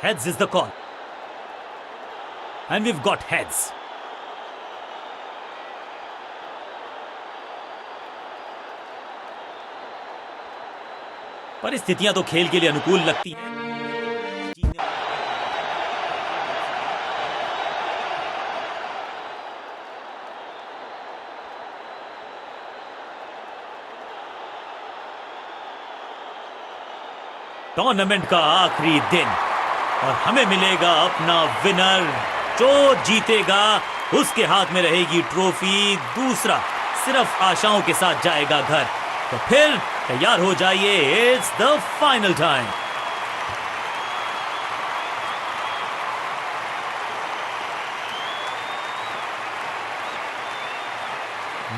Heads is the call. And we've got heads. परिस्थितियां तो खेल के लिए अनुकूल लगती हैं। टूर्नामेंट का आखिरी दिन और हमें मिलेगा अपना विनर। जो जीतेगा उसके हाथ में रहेगी ट्रॉफी, दूसरा सिर्फ आशाओं के साथ जाएगा घर। तो फिर तैयार हो जाइए, इट्स द फाइनल टाइम।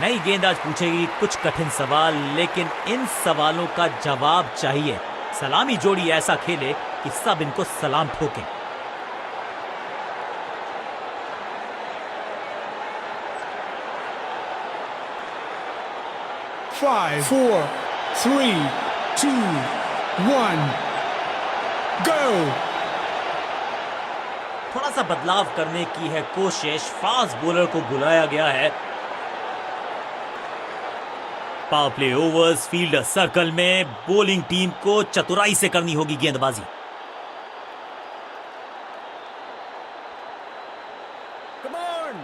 नई गेंद आज पूछेगी कुछ कठिन सवाल, लेकिन इन सवालों का जवाब चाहिए। सलामी जोड़ी ऐसा खेले कि सब इनको सलाम ठोकें। 5, 4, 3, 2, 1, go! थोड़ा सा बदलाव करने की है कोशिश। फास्ट बॉलर को बुलाया गया है। Power play overs, fielder circle में। बॉलिंग टीम को चतुराई से करनी होगी गेंदबाजी। Come on!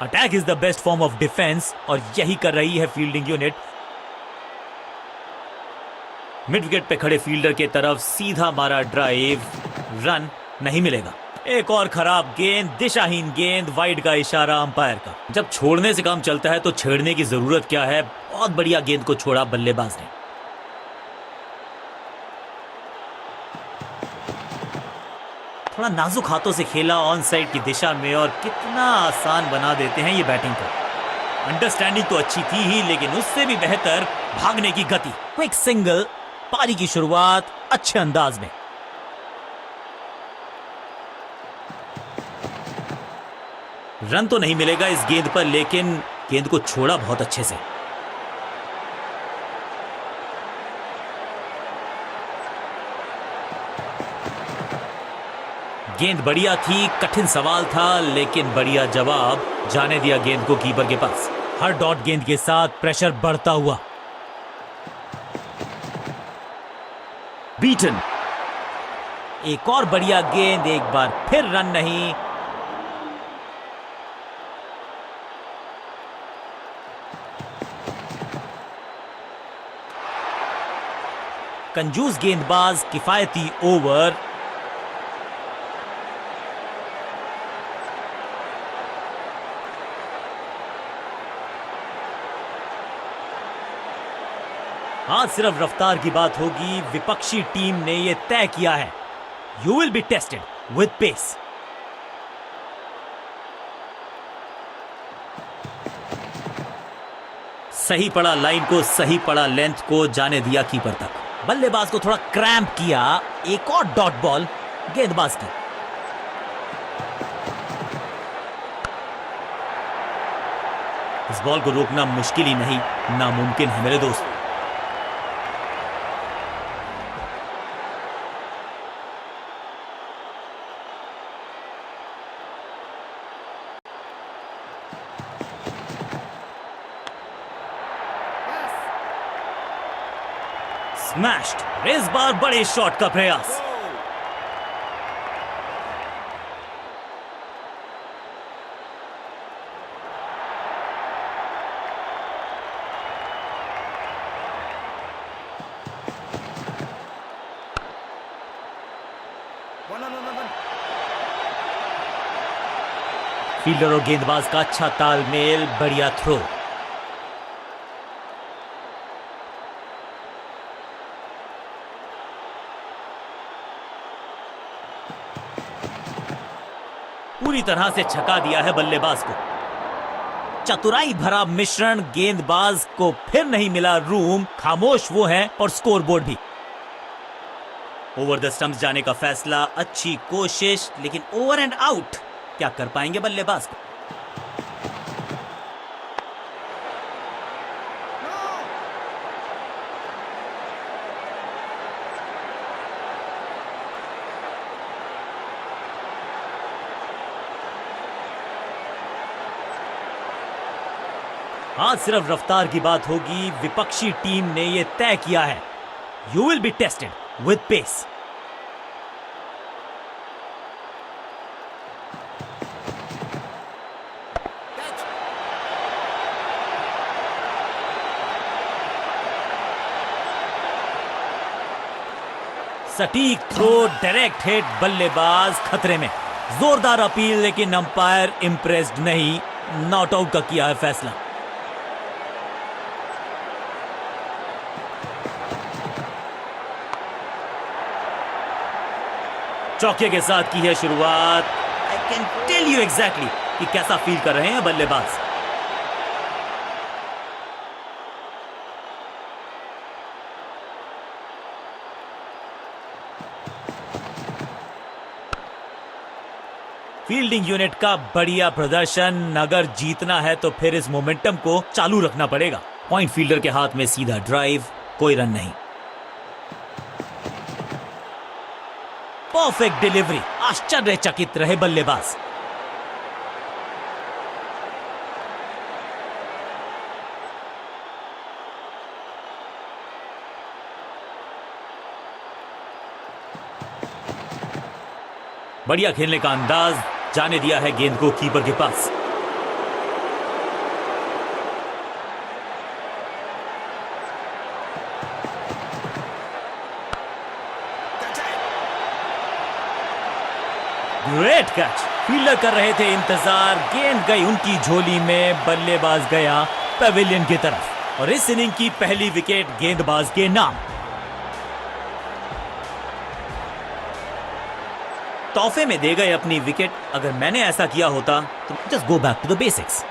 Attack is the best form of defence और यही कर रही है फील्डिंग यूनिट। मिड विकेट पे खड़े फील्डर के तरफ सीधा मारा ड्राइव, रन नहीं मिलेगा। एक और खराब गेंद, दिशाहीन गेंद, वाइड का इशारा अंपायर का। जब छोड़ने से काम चलता है तो छेड़ने की जरूरत क्या है। बहुत बढ़िया गेंद को छोड़ा बल्लेबाज ने। थोड़ा नाजुक हाथों से खेला ऑन साइड की दिशा में और कितना आसान बना देते हैं ये बैटिंग को। अंडरस्टैंडिंग तो अच्छी थी ही, लेकिन उससे भी बेहतर भागने की गति। क्विक सिंगल, पारी की शुरुआत अच्छे अंदाज में। रन तो नहीं मिलेगा इस गेंद पर, लेकिन गेंद को छोड़ा बहुत अच्छे से। गेंद बढ़िया थी, कठिन सवाल था, लेकिन बढ़िया जवाब। जाने दिया गेंद को कीपर के पास। हर डॉट गेंद के साथ प्रेशर बढ़ता हुआ। बीटन, एक और बढ़िया गेंद, एक बार फिर रन नहीं। कंजूस गेंदबाज, किफायती ओवर। आज सिर्फ रफ्तार की बात होगी। विपक्षी टीम ने यह तय किया है, you will be tested with pace. सही पड़ा लाइन को, सही पड़ा लेंथ को, जाने दिया कीपर तक। बल्लेबाज को थोड़ा क्रैम्प किया। एक और डॉट बॉल गेंदबाज की। इस बॉल को रोकना मुश्किल ही नहीं, नामुमकिन है मेरे दोस्त। स्मैश्ड। इस बार बड़े शॉट का प्रयास। फील्डर और गेंदबाज का अच्छा तालमेल, बढ़िया थ्रो। पूरी तरह से छका दिया है बल्लेबाज को। चतुराई भरा मिश्रण, गेंदबाज को फिर नहीं मिला रूम, खामोश वो है और स्कोरबोर्ड भी। ओवर द स्टंप्स जाने का फैसला, अच्छी कोशिश, लेकिन ओवर एंड आउट। क्या कर पाएंगे बल्लेबाज को? आज सिर्फ रफ्तार की बात होगी। विपक्षी टीम ने यह तय किया है, you will be tested with pace. सटीक थ्रो, डायरेक्ट हिट, बल्लेबाज खतरे में। जोरदार अपील, लेकिन अंपायर इंप्रेस्ड नहीं, नॉट आउट का किया है फैसला। चौके के साथ की है शुरुआत। I can tell you exactly कि कैसा फील कर रहे हैं बल्लेबाज। फील्डिंग यूनिट का बढ़िया प्रदर्शन। अगर जीतना है तो फिर इस मोमेंटम को चालू रखना पड़ेगा। पॉइंट फील्डर के हाथ में सीधा ड्राइव, कोई रन नहीं। परफेक्ट डिलीवरी, आश्चर्यचकित रहे बल्लेबाज। बढ़िया खेलने का अंदाज, जाने दिया है गेंद को कीपर के पास। Great catch. फील्डर कर रहे थे इंतजार, गेंद गई उनकी झोली में, बल्लेबाज गया पेविलियन की तरफ और इस इनिंग की पहली विकेट गेंदबाज के नाम। तोहफे में दे गए अपनी विकेट। अगर मैंने ऐसा किया होता तो just go back to the basics.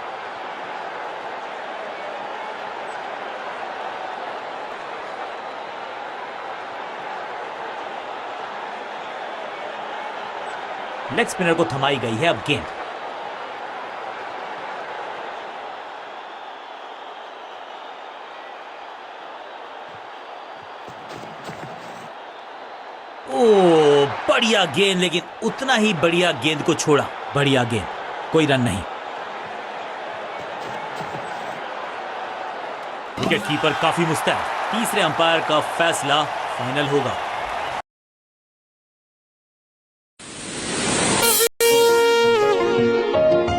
Leg spinner को थमाई गई है अब गेंद। ओ बढ़िया गेंद, लेकिन उतना ही बढ़िया गेंद को छोड़ा। बढ़िया गेंद, कोई रन नहीं। विकेट कीपर काफी मुस्तैद। तीसरे अंपायर का फैसला फाइनल होगा।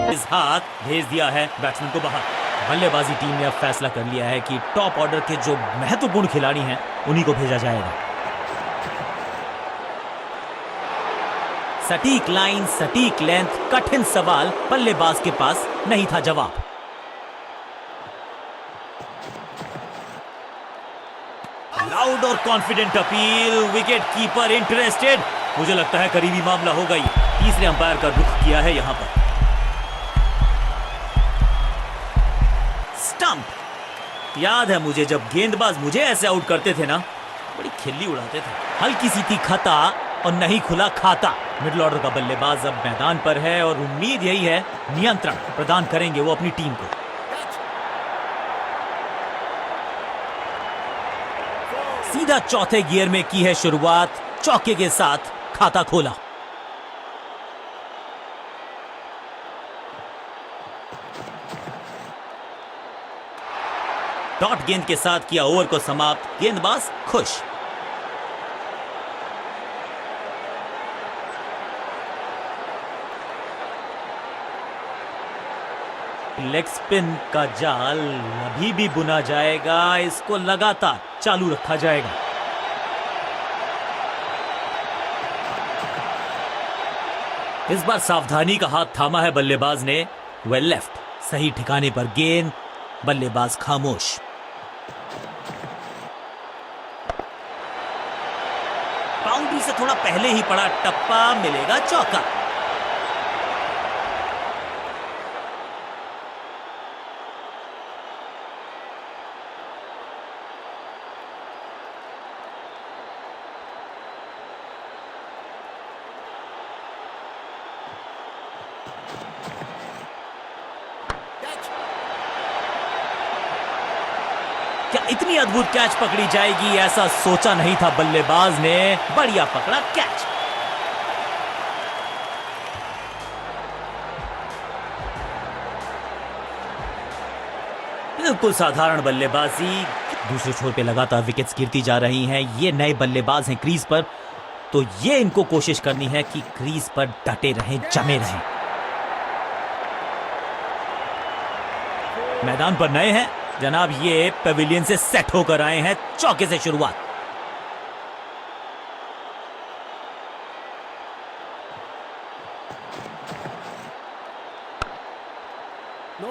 इस हाथ भेज दिया है बैट्समैन को बाहर। बल्लेबाजी टीम ने अब फैसला कर लिया है कि टॉप ऑर्डर के जो महत्वपूर्ण खिलाड़ी हैं उन्हीं को भेजा जाएगा। सटीक लाइन, सटीक लेंथ, कठिन सवाल, बल्लेबाज के पास नहीं था जवाब। लाउड और confident appeal, wicket keeper interested. मुझे लगता है करीबी मामला हो गई। तीसरे अंपायर का रुख किया है यहां पर। स्टंप। याद है मुझे जब गेंदबाज मुझे ऐसे आउट करते थे ना, बड़ी खिल्ली उड़ाते थे। हल्की सी थी खता और नहीं खुला खाता। मिडिल ऑर्डर का बल्लेबाज अब मैदान पर है और उम्मीद यही है नियंत्रण प्रदान करेंगे वो अपनी टीम को। सीधा चौथे गियर में की है शुरुआत, चौके के साथ खाता खोला। डॉट गेंद के साथ किया ओवर को समाप्त, गेंदबाज खुश। लेग स्पिन का जाल अभी भी बुना जाएगा, इसको लगातार चालू रखा जाएगा। इस बार सावधानी का हाथ थामा है बल्लेबाज ने। वेल लेफ्ट, सही ठिकाने पर गेंद, बल्लेबाज खामोश। बाउंड्री से थोड़ा पहले ही पड़ा टप्पा, मिलेगा चौका। इतनी अद्भुत कैच पकड़ी जाएगी ऐसा सोचा नहीं था बल्लेबाज ने। बढ़िया पकड़ा कैच। बिल्कुल साधारण बल्लेबाजी। दूसरे छोर पे लगातार विकेट्स गिरती जा रही हैं। ये नए बल्लेबाज हैं क्रीज पर, तो ये इनको कोशिश करनी है कि क्रीज पर डटे रहें, जमे रहें। मैदान पर नए हैं जनाब, ये पेविलियन से सेट होकर आए हैं। चौके से शुरुआत।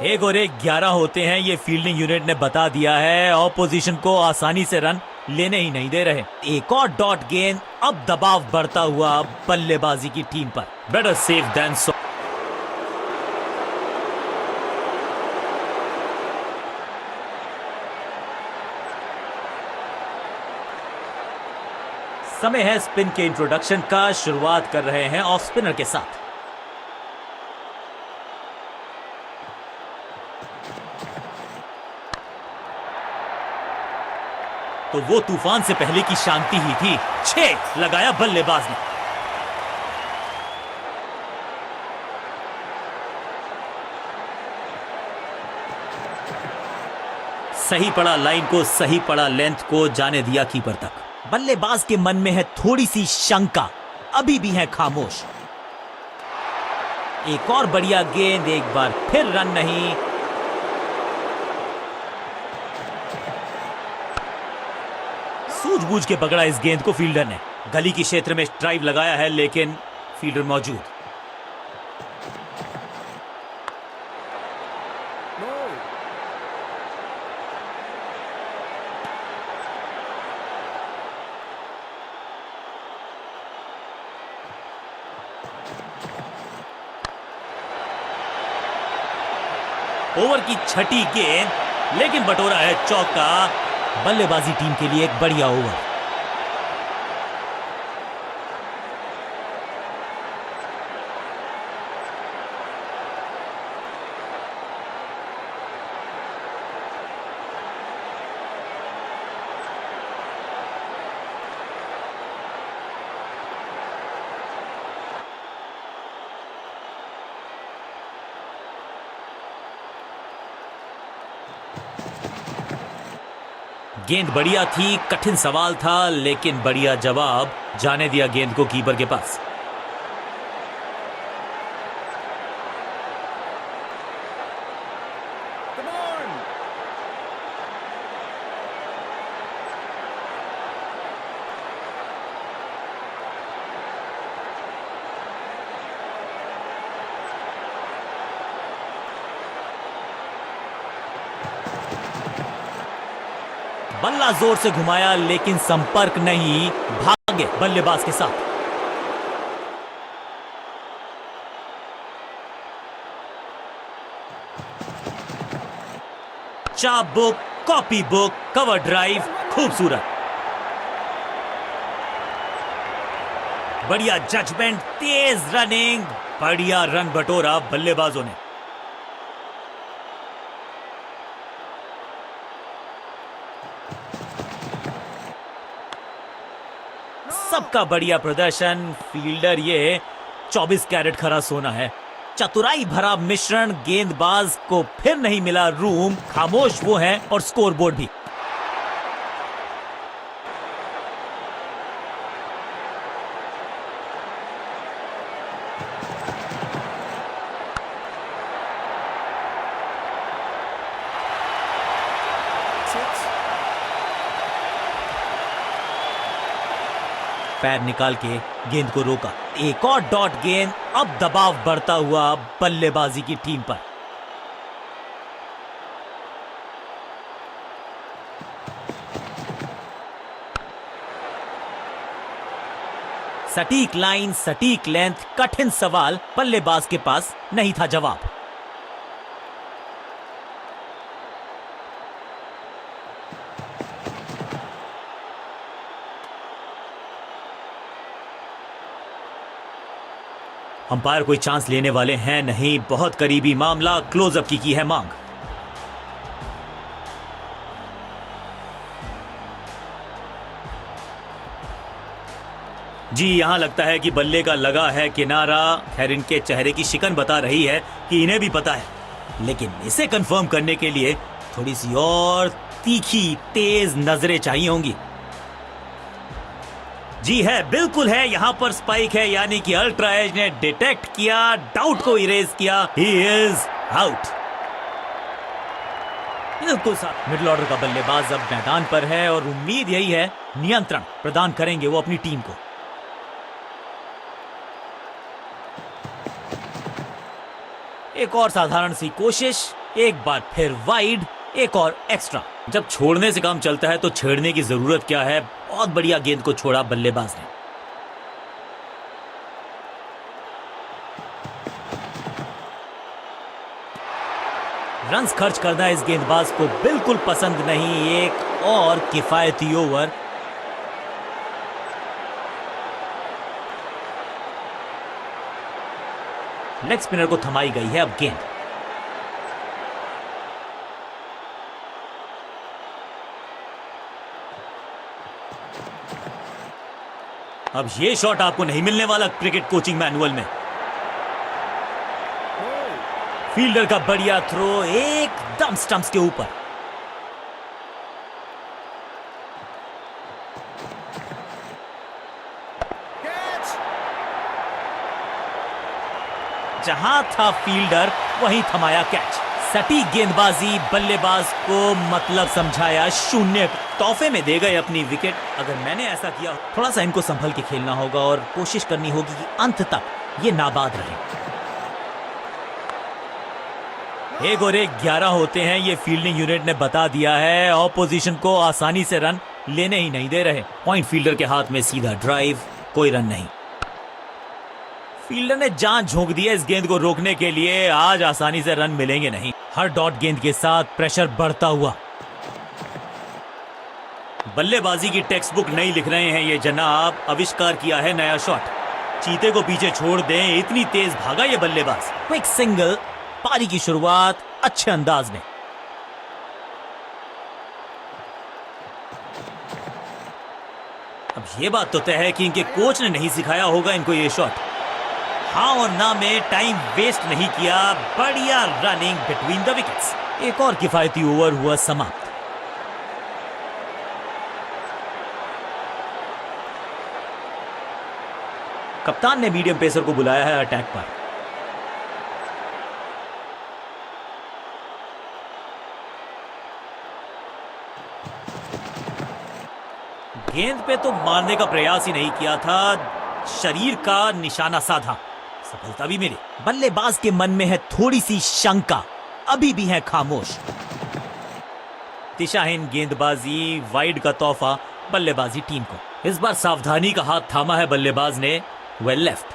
एक और एक 11 होते हैं, ये फील्डिंग यूनिट ने बता दिया है। ऑपोजिशन को आसानी से रन लेने ही नहीं दे रहे। एक और डॉट गेंद, अब दबाव बढ़ता हुआ बल्लेबाजी की टीम पर। Better safe than so. समय है स्पिन के इंट्रोडक्शन का। शुरुआत कर रहे हैं ऑफ स्पिनर के साथ। तो वो तूफान से पहले की शांति ही थी। 6 लगाया बल्लेबाज ने। सही पड़ा लाइन को, सही पड़ा लेंथ को, जाने दिया कीपर तक। बल्लेबाज के मन में है थोड़ी सी शंका, अभी भी है खामोश। एक और बढ़िया गेंद, एक बार फिर रन नहीं। सूझबूझ के पकड़ा इस गेंद को फील्डर ने। गली के क्षेत्र में ड्राइव लगाया है, लेकिन फील्डर मौजूद। ओवर की छठी गेंद, लेकिन बटोरा है चौका। बल्लेबाजी टीम के लिए एक बढ़िया ओवर। गेंद बढ़िया थी, कठिन सवाल था, लेकिन बढ़िया जवाब। जाने दिया गेंद को कीपर के पास। बल्ला जोर से घुमाया, लेकिन संपर्क नहीं। भागे बल्लेबाज के साथ। चाप book, copy book, cover drive, खूबसूरत। बढ़िया जजमेंट, तेज रनिंग, बढ़िया रन बटोरा बल्लेबाजों ने। सबका बढ़िया प्रदर्शन। फील्डर ये 24 कैरेट खरा सोना है। चतुराई भरा मिश्रण। गेंदबाज को फिर नहीं मिला रूम। खामोश वो है और स्कोरबोर्ड भी। पैर निकाल के गेंद को रोका। एक और डॉट गेंद, अब दबाव बढ़ता हुआ बल्लेबाजी की टीम पर। सटीक लाइन, सटीक लेंथ, कठिन सवाल। बल्लेबाज के पास नहीं था जवाब। अंपायर कोई चांस लेने वाले हैं नहीं। बहुत करीबी मामला। क्लोजअप की है मांग। जी, यहाँ लगता है कि बल्ले का लगा है किनारा। खैर, इनके चेहरे की शिकन बता रही है कि इन्हें भी पता है, लेकिन इसे कंफर्म करने के लिए थोड़ी सी और तीखी तेज नजरें चाहिए होंगी। जी है, बिल्कुल है, यहाँ पर स्पाइक है, यानी कि अल्ट्रा एज ने डिटेक्ट किया, डाउट को इरेज किया। He is out. बिल्कुल साफ। मिडिल ऑर्डर का बल्लेबाज अब मैदान पर है और उम्मीद यही है नियंत्रण प्रदान करेंगे वो अपनी टीम को। एक और साधारण सी कोशिश, एक बार फिर वाइड, एक और एक्स्ट्रा। जब छोड़ने से काम चलता है तो छेड़ने की जरूरत क्या है। बहुत बढ़िया गेंद को छोड़ा बल्लेबाज ने। रन्स खर्च करना इस गेंदबाज को बिल्कुल पसंद नहीं। एक और किफायती ओवर। लेग स्पिनर को थमाई गई है अब गेंद। अब ये शॉट आपको नहीं मिलने वाला क्रिकेट कोचिंग मैनुअल में। फील्डर का बढ़िया थ्रो एकदम स्टंप्स के ऊपर। जहां था फील्डर वहीं थमाया कैच। सटीक गेंदबाजी, बल्लेबाज को मतलब समझाया शून्य। तोहफे में दे गए अपनी विकेट। अगर मैंने ऐसा किया, थोड़ा सा इनको संभल के खेलना होगा और कोशिश करनी होगी कि अंत तक ये नाबाद रहे। 1 और 1 11 होते हैं, ये फील्डिंग यूनिट ने बता दिया है। ऑपोजिशन को आसानी से रन लेने ही नहीं दे रहे। पॉइंट फील्डर के हाथ में सीधा ड्राइव, कोई रन नहीं। फील्डर ने जान झोंक दी है इस गेंद को रोकने के लिए। आज आसानी से रन मिलेंगे नहीं। हर डॉट गेंद के साथ प्रेशर बढ़ता हुआ। बल्लेबाजी की टेक्स्ट बुक नहीं लिख रहे हैं ये जनाब। आविष्कार किया है नया शॉट। चीते को पीछे छोड़ दें, इतनी तेज भागा ये बल्लेबाज। Quick single. पारी की शुरुआत अच्छे अंदाज में। अब ये बात तो तय है कि इनके कोच ने नहीं सिखाया होगा इनको ये शॉट। हाँ और ना में टाइम वेस्ट नहीं किया। बढ़िया रनिंग बिटवीन द विकेट्स। एक और किफायती ओवर हुआ समाप्त। कप्तान ने मीडियम पेसर को बुलाया है अटैक पर। गेंद पे तो मारने का प्रयास ही नहीं किया था, शरीर का निशाना साधा। सफलता भी मिली। बल्लेबाज के मन में है थोड़ी सी शंका, अभी भी है खामोश। दिशाहीन गेंदबाजी, वाइड का तोहफा बल्लेबाजी टीम को। इस बार सावधानी का हाथ थामा है बल्लेबाज ने। Well left.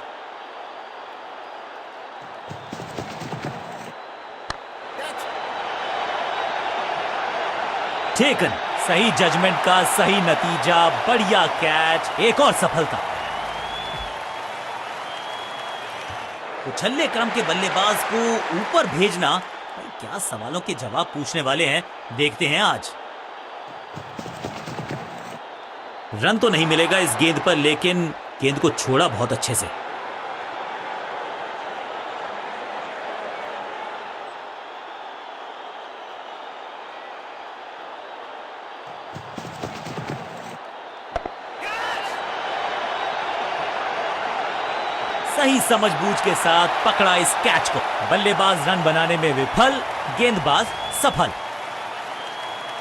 टेकन। सही जजमेंट का सही नतीजा। बढ़िया कैच। एक और सफलता। उछलने क्रम के बल्लेबाज को ऊपर भेजना, क्या सवालों के जवाब पूछने वाले हैं, देखते हैं आज। रन तो नहीं मिलेगा इस गेंद पर, लेकिन गेंद को छोड़ा बहुत अच्छे से। सही समझबूझ के साथ पकड़ा इस कैच को। बल्लेबाज रन बनाने में विफल, गेंदबाज सफल।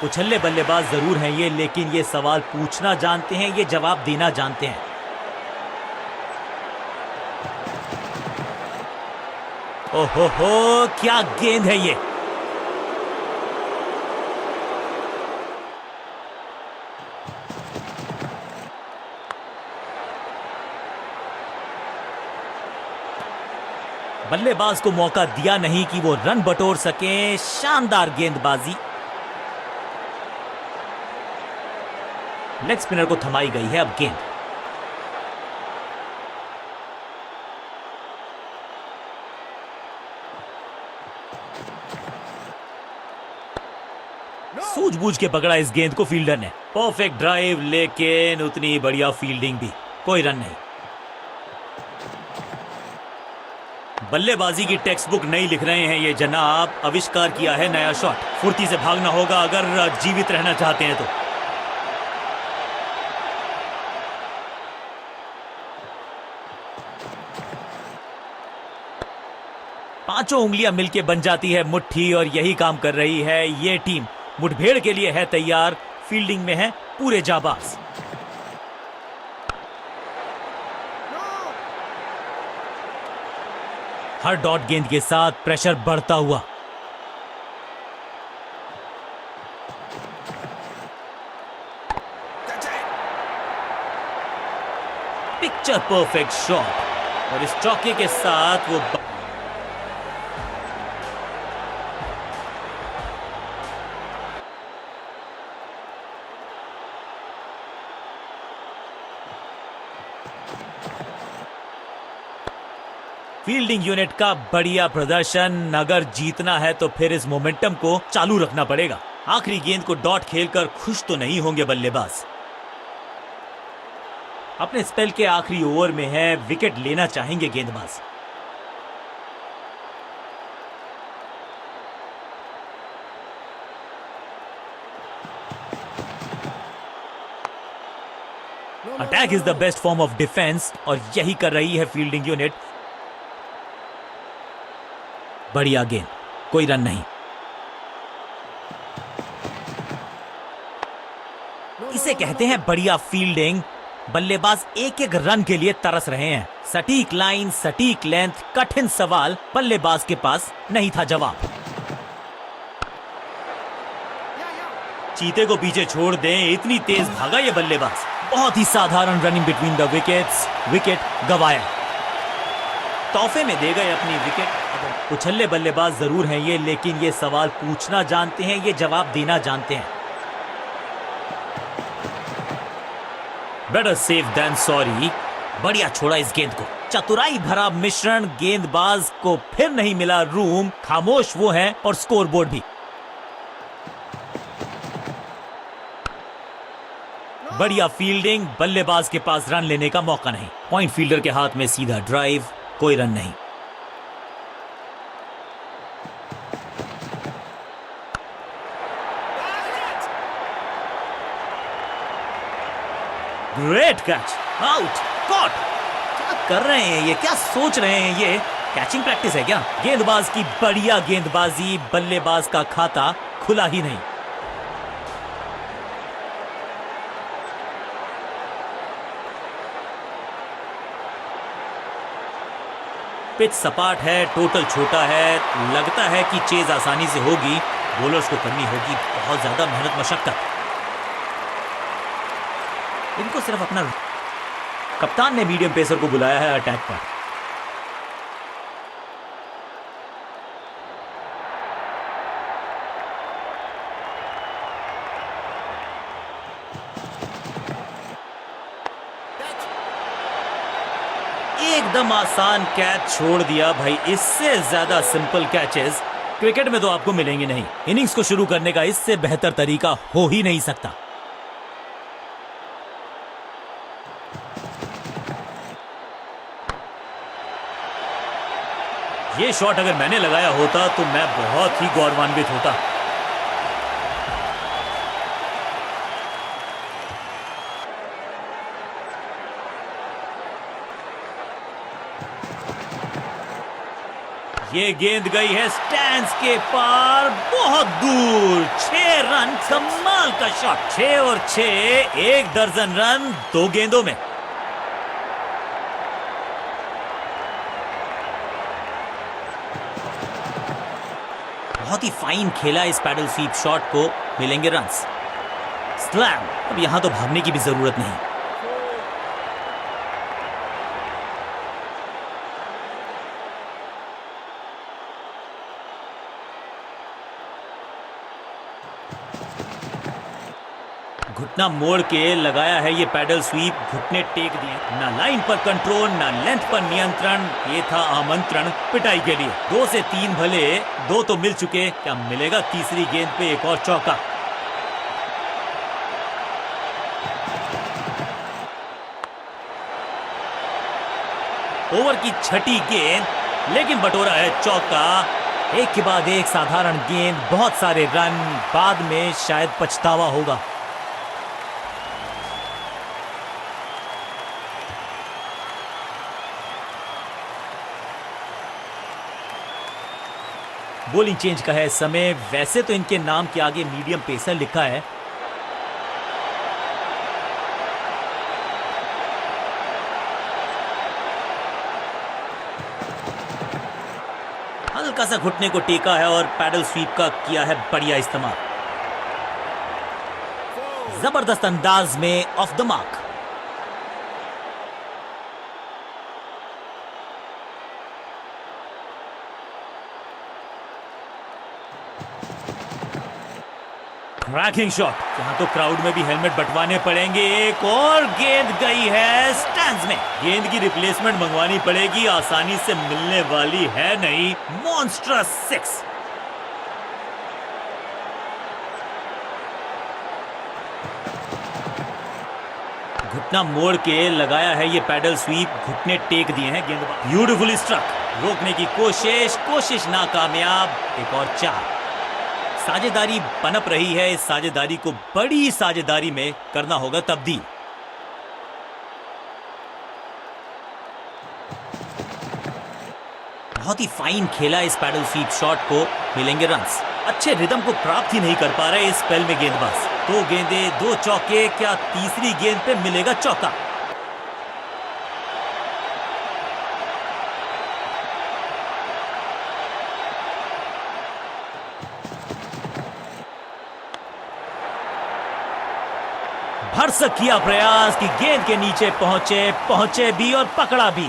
उछल्ले बल्लेबाज जरूर हैं ये, लेकिन ये सवाल पूछना जानते हैं, ये जवाब देना जानते हैं। ओहो हो, क्या गेंद है ये। बल्लेबाज को मौका दिया नहीं कि वो रन बटोर सके। शानदार गेंदबाजी। लेग स्पिनर को थमाई गई है अब गेंद। सूझबूझ के पकड़ा इस गेंद को फील्डर ने। परफेक्ट ड्राइव, लेकिन उतनी बढ़िया फील्डिंग भी। कोई रन नहीं। बल्लेबाजी की टेक्स्ट बुक नहीं लिख रहे हैं ये जनाब, आविष्कार किया है नया शॉट। फुर्ती से भागना होगा अगर जीवित रहना चाहते हैं तो। पांचों उंगलियां मिलके बन जाती है मुट्ठी और यही काम कर रही है ये टीम। मुठभेड़ के लिए है तैयार, फील्डिंग में है पूरे जाबाज। हर डॉट गेंद के साथ प्रेशर बढ़ता हुआ। पिक्चर परफेक्ट शॉट और इस चौके के साथ वो फील्डिंग यूनिट का बढ़िया प्रदर्शन। अगर जीतना है तो फिर इस मोमेंटम को चालू रखना पड़ेगा। आखिरी गेंद को डॉट खेलकर खुश तो नहीं होंगे बल्लेबाज। अपने स्पेल के आखिरी ओवर में है, विकेट लेना चाहेंगे गेंदबाज। Attack is the best form of defence और यही कर रही है फील्डिंग यूनिट। बढ़िया गेंद, कोई रन नहीं। इसे कहते हैं बढ़िया फील्डिंग। बल्लेबाज एक एक रन के लिए तरस रहे हैं। सटीक लाइन, सटीक लेंथ, कठिन सवाल, बल्लेबाज के पास नहीं था जवाब। चीते को पीछे छोड़ दें, इतनी तेज भागा ये बल्लेबाज। बहुत ही साधारण running between the wickets, wicket गवाया। तोहफे में दे गए अपनी विकेट। उछल्ले बल्लेबाज जरूर हैं ये, लेकिन ये सवाल पूछना जानते हैं, ये जवाब देना जानते हैं। Better safe than sorry. बढ़िया छोड़ा इस गेंद को। चतुराई भरा मिश्रण, गेंदबाज को फिर नहीं मिला रूम। खामोश वो है और स्कोरबोर्ड भी। बढ़िया फील्डिंग, बल्लेबाज के पास रन लेने का मौका नहीं। पॉइंट फील्डर के हाथ में सीधा ड्राइव, कोई रन नहीं। Great catch, out, caught. क्या कर रहे हैं ये, क्या सोच रहे हैं ये? कैचिंग प्रैक्टिस है क्या? गेंदबाज की बढ़िया गेंदबाजी, बल्लेबाज का खाता खुला ही नहीं। पिच सपाट है, टोटल छोटा है। लगता है कि चेज आसानी से होगी। बॉलर्स को करनी होगी बहुत ज्यादा मेहनत मशक्कत। इनको सिर्फ अपना कप्तान ने मीडियम पेसर को बुलाया है अटैक पर। एकदम आसान कैच छोड़ दिया भाई। इससे ज्यादा सिंपल कैचेस क्रिकेट में तो आपको मिलेंगे नहीं। इनिंग्स को शुरू करने का इससे बेहतर तरीका हो ही नहीं सकता। ये शॉट अगर मैंने लगाया होता तो मैं बहुत ही गौरवान्वित होता। ये गेंद गई है स्टैंड्स के पार, बहुत दूर। 6 रन, कमाल का शॉट। 6 और 6, 1 दर्जन रन 2 गेंदों में। बहुत ही फाइन खेला इस पैडल स्वीप शॉट को, मिलेंगे रन्स। स्लैम। अब यहां तो भागने की भी जरूरत नहीं। घुटना मोड़ के लगाया है ये पैडल स्वीप। घुटने टेक दिए, ना लाइन पर कंट्रोल, ना लेंथ पर नियंत्रण। ये था आमंत्रण पिटाई के लिए। 2 से 3 भले, 2 तो मिल चुके। क्या मिलेगा तीसरी गेंद पे एक और चौका? ओवर की छठी गेंद लेकिन बटोरा है चौका। एक के बाद एक साधारण गेंद, बहुत सारे रन, बाद में शायद पछतावा होगा। बॉलिंग चेंज का है समय। वैसे तो इनके नाम के आगे मीडियम पेसर लिखा है। हल्का सा घुटने को टेका है और पैडल स्वीप का किया है बढ़िया इस्तेमाल। जबरदस्त अंदाज में of the mark. Cracking shot. यहां तो क्राउड में भी हेलमेट बंटवाने पड़ेंगे। एक और गेंद गई है स्टैंड्स में। गेंद की रिप्लेसमेंट मंगवानी पड़ेगी, आसानी से मिलने वाली है नहीं। मॉन्स्ट्रस 6। घुटना मोड़ के लगाया है ये पैडल स्वीप, घुटने टेक दिए हैं गेंदबाज। Beautifully struck. रोकने की कोशिश नाकामयाब। एक और 4। साझेदारी पनप रही है। इस साझेदारी को बड़ी साझेदारी में करना होगा तब्दील। बहुत ही फाइन खेला इस पैडल स्वीप शॉट को, मिलेंगे रन्स। अच्छे रिदम को प्राप्त ही नहीं कर पा रहे इस स्पेल में गेंदबाज। 2 गेंदे 2 चौके, क्या तीसरी गेंद पे मिलेगा चौका? भरसक किया प्रयास कि गेंद के नीचे पहुंचे भी और पकड़ा भी।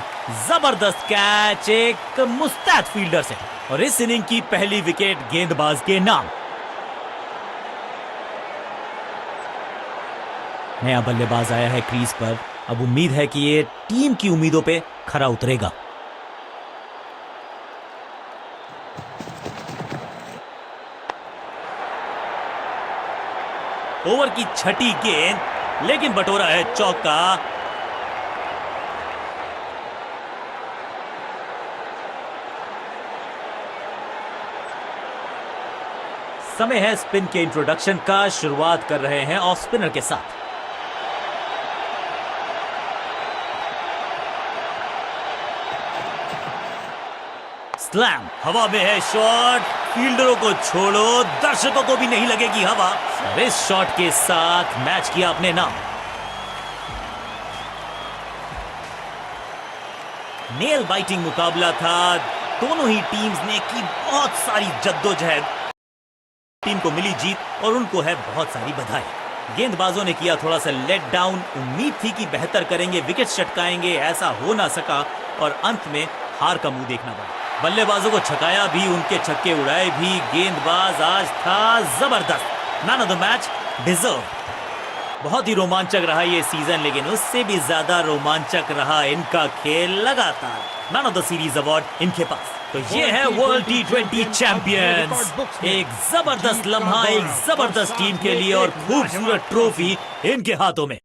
जबरदस्त कैच एक मुस्तैद फील्डर से, और इस इनिंग की पहली विकेट गेंदबाज के नाम। नया बल्लेबाज आया है क्रीज पर। अब उम्मीद है कि ये टीम की उम्मीदों पे खरा उतरेगा। ओवर की छठी गेंद, लेकिन बटोरा है चौका। समय है स्पिन के इंट्रोडक्शन का। शुरुआत कर रहे हैं ऑफ स्पिनर के साथ। स्लैम। हवा में है शॉट। फील्डरों को छोड़ो, दर्शकों को भी नहीं लगेगी हवा। इस शॉट के साथ मैच किया अपने नाम। नेल बाइटिंग मुकाबला था। दोनों ही टीम्स ने की बहुत सारी जद्दोजहद। टीम को मिली जीत और उनको है बहुत सारी बधाई। गेंदबाजों ने किया थोड़ा सा लेट डाउन। उम्मीद थी कि बेहतर करेंगे, विकेट चटकाएंगे, ऐसा हो ना सका और अंत में हार का मुंह देखना पड़ा। बल्लेबाजों को छकाया भी, उनके छक्के उड़ाए भी। गेंदबाज आज था जबरदस्त। Man of the match deserve. बहुत ही रोमांचक रहा ये सीजन, लेकिन उससे भी ज्यादा रोमांचक रहा इनका खेल। लगातार man of the series award इनके पास। तो ये है वर्ल्ड T20 चैंपियंस। एक जबरदस्त लम्हा एक जबरदस्त टीम के लिए और खूबसूरत ट्रॉफी इनके हाथों में।